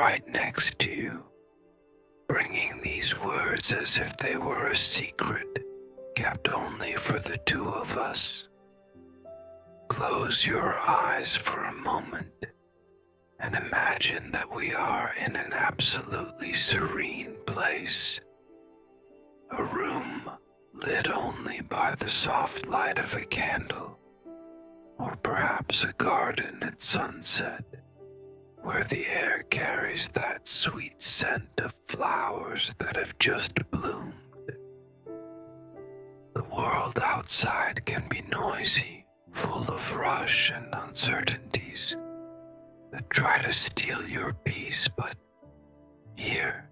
right next to you, bringing these words as if they were a secret kept only for the two of us. Close your eyes for a moment and imagine that we are in an absolutely serene place, a room lit only by the soft light of a candle, or perhaps a garden at sunset, where the air carries that sweet scent of flowers that have just bloomed. The world outside can be noisy, full of rush and uncertainties that try to steal your peace, but here,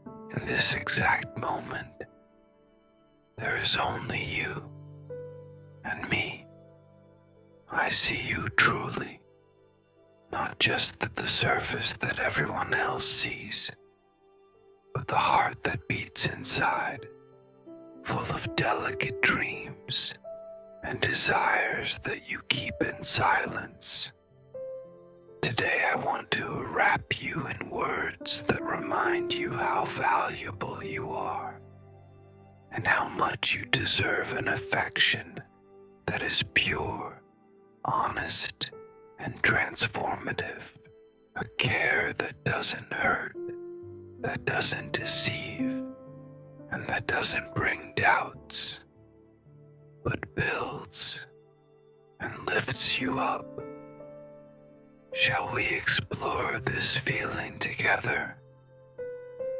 in this exact moment, there is only you and me. I see you truly, not just at the surface that everyone else sees, but the heart that beats inside, full of delicate dreams and desires that you keep in silence. Today I want to wrap you in words that remind you how valuable you are and how much you deserve an affection that is pure, honest, and transformative, a care that doesn't hurt, that doesn't deceive, and that doesn't bring doubts, but builds and lifts you up. Shall we explore this feeling together?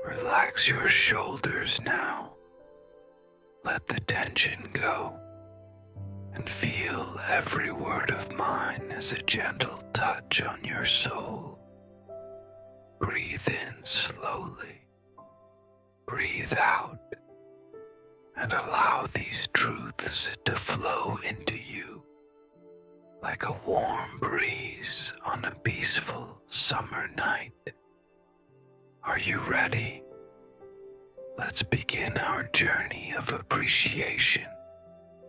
Relax your shoulders now. Let the tension go and feel every word of mine as a gentle touch on your soul. Breathe in slowly. Breathe out and allow these truths to flow into you like a warm breeze on a peaceful summer night. Are you ready? Let's begin our journey of appreciation.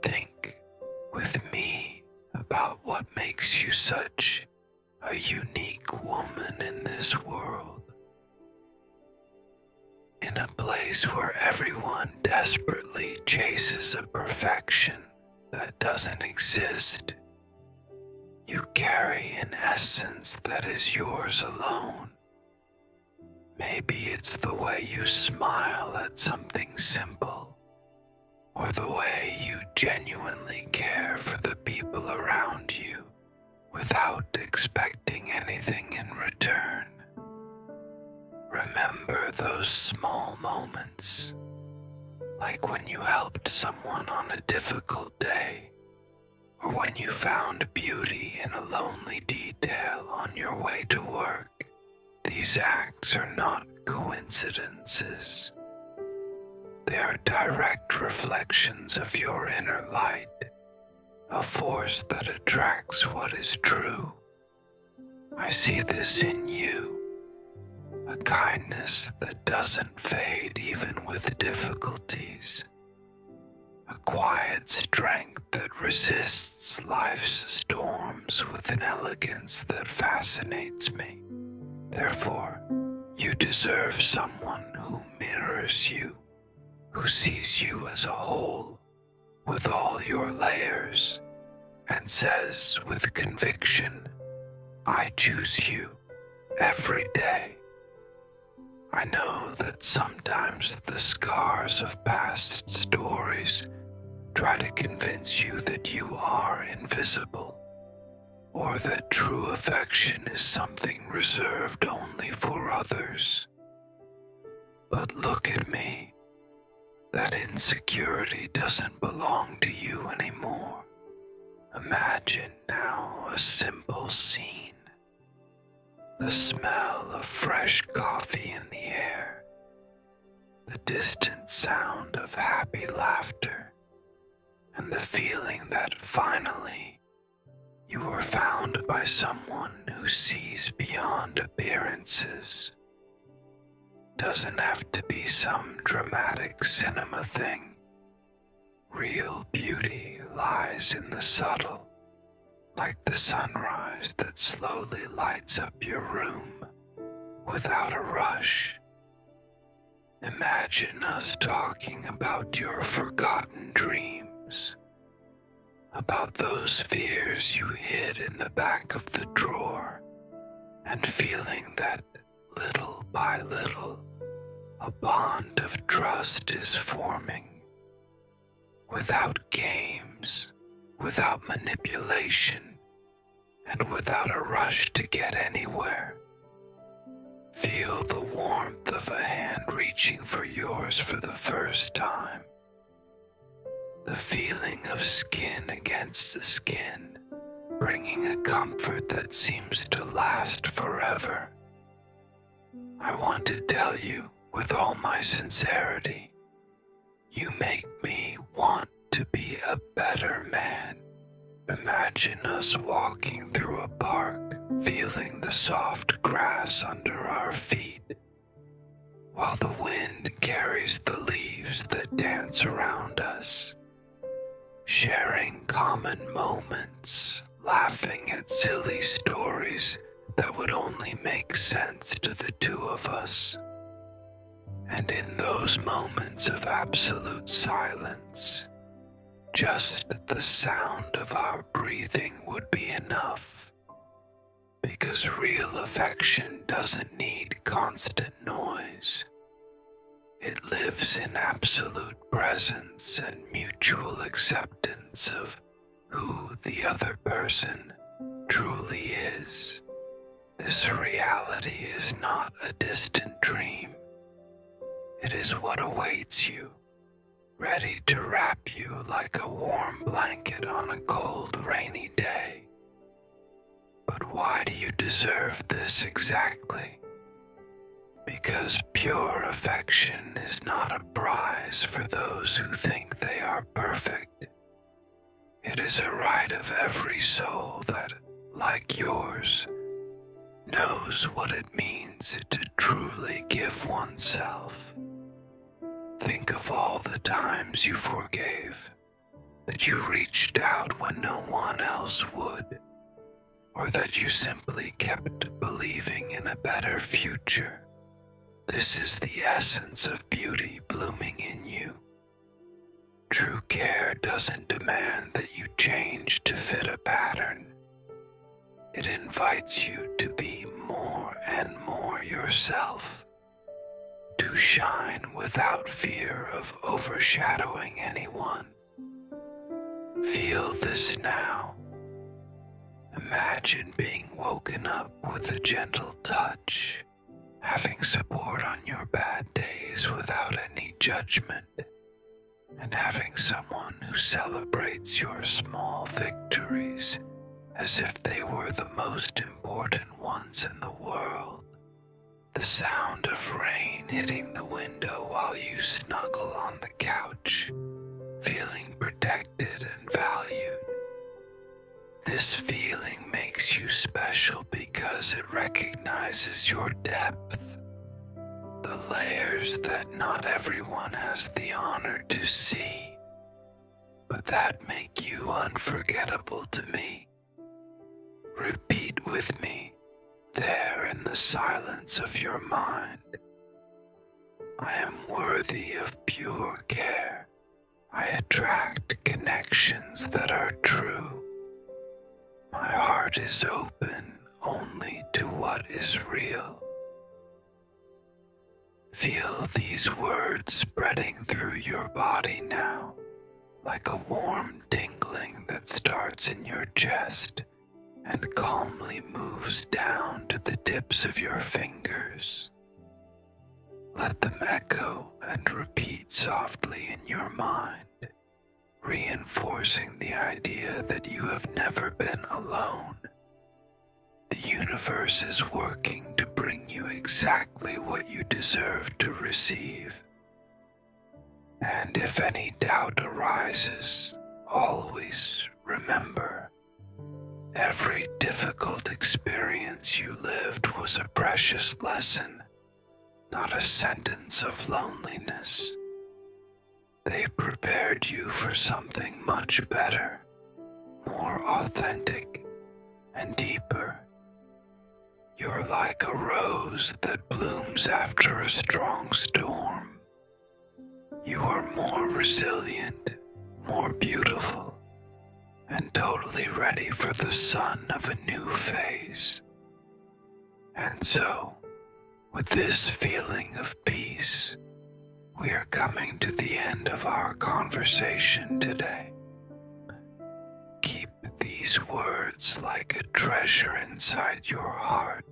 Think with me about what makes you such a unique woman in this world. In a place where everyone desperately chases a perfection that doesn't exist, you carry an essence that is yours alone. Maybe it's the way you smile at something simple, or the way you genuinely care for the people around you without expecting anything in return. Remember those small moments, like when you helped someone on a difficult day, or when you found beauty in a lonely detail on your way to work. These acts are not coincidences. They are direct reflections of your inner light, a force that attracts what is true. I see this in you, a kindness that doesn't fade even with difficulties, a quiet strength that resists life's storms with an elegance that fascinates me. Therefore, you deserve someone who mirrors you, who sees you as a whole, with all your layers, and says with conviction, I choose you every day. I know that sometimes the scars of past stories try to convince you that you are invisible, or that true affection is something reserved only for others. But look at me. That insecurity doesn't belong to you anymore. Imagine now a simple scene. The smell of fresh coffee in the air, the distant sound of happy laughter, and the feeling that finally you were found by someone who sees beyond appearances. Doesn't have to be some dramatic cinema thing. Real beauty lies in the subtle, like the sunrise that slowly lights up your room, without a rush. Imagine us talking about your forgotten dreams, about those fears you hid in the back of the drawer, and feeling that little by little, a bond of trust is forming. Without games, without manipulation, and without a rush to get anywhere. Feel the warmth of a hand reaching for yours for the first time. The feeling of skin against the skin, bringing a comfort that seems to last forever. I want to tell you with all my sincerity, you make me want to be a better man. Imagine us walking through a park, feeling the soft grass under our feet, while the wind carries the leaves that dance around us, sharing common moments, laughing at silly stories that would only make sense to the two of us. And in those moments of absolute silence, just the sound of our breathing would be enough, because real affection doesn't need constant noise. It lives in absolute presence and mutual acceptance of who the other person truly is. This reality is not a distant dream. It is what awaits you, ready to wrap you like a warm blanket on a cold, rainy day. But why do you deserve this exactly? Because pure affection is not a prize for those who think they are perfect. It is a right of every soul that, like yours, knows what it means to truly give oneself. Think of all the times you forgave, that you reached out when no one else would, or that you simply kept believing in a better future. This is the essence of beauty blooming in you. True care doesn't demand that you change to fit a pattern. It invites you to be more and more yourself, to shine without fear of overshadowing anyone. Feel this now. Imagine being woken up with a gentle touch, having support on your bad days without any judgment, and having someone who celebrates your small victories as if they were the most important ones in the world. The sound of rain hitting the window while you snuggle on the couch, feeling protected and valued. This feeling makes you special because it recognizes your depth, the layers that not everyone has the honor to see, but that make you unforgettable to me. Repeat with me, there in the silence of your mind. I am worthy of pure care. I attract connections that are true. My heart is open only to what is real. Feel these words spreading through your body now, like a warm tingling that starts in your chest and calmly moves down to the tips of your fingers. Let them echo and repeat softly in your mind, reinforcing the idea that you have never been alone. The universe is working to bring you exactly what you deserve to receive. And if any doubt arises, always remember, every difficult experience you lived was a precious lesson, not a sentence of loneliness. They prepared you for something much better, more authentic, and deeper. You're like a rose that blooms after a strong storm. You are more resilient, more beautiful, and totally ready for the sun of a new phase. And so, with this feeling of peace, we are coming to the end of our conversation today. Keep these words like a treasure inside your heart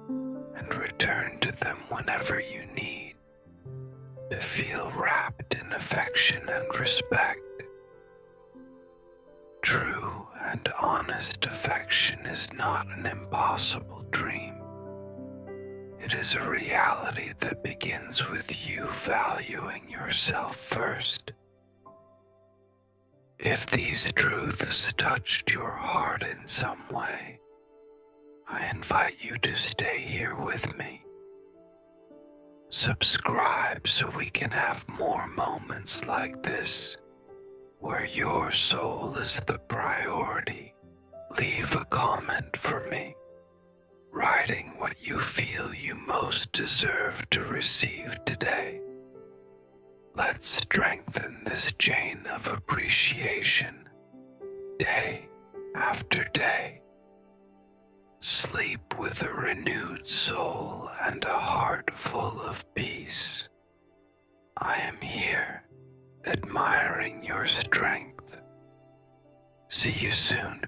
and return to them whenever you need to feel wrapped in affection and respect. True and honest affection is not an impossible dream. It is a reality that begins with you valuing yourself first. If these truths touched your heart in some way, I invite you to stay here with me. Subscribe so we can have more moments like this, where your soul is the priority. Leave a comment for me, writing what you feel you most deserve to receive today. Let's strengthen this chain of appreciation, day after day. Sleep with a renewed soul and a heart full of peace. I am here, admiring your strength. See you soon.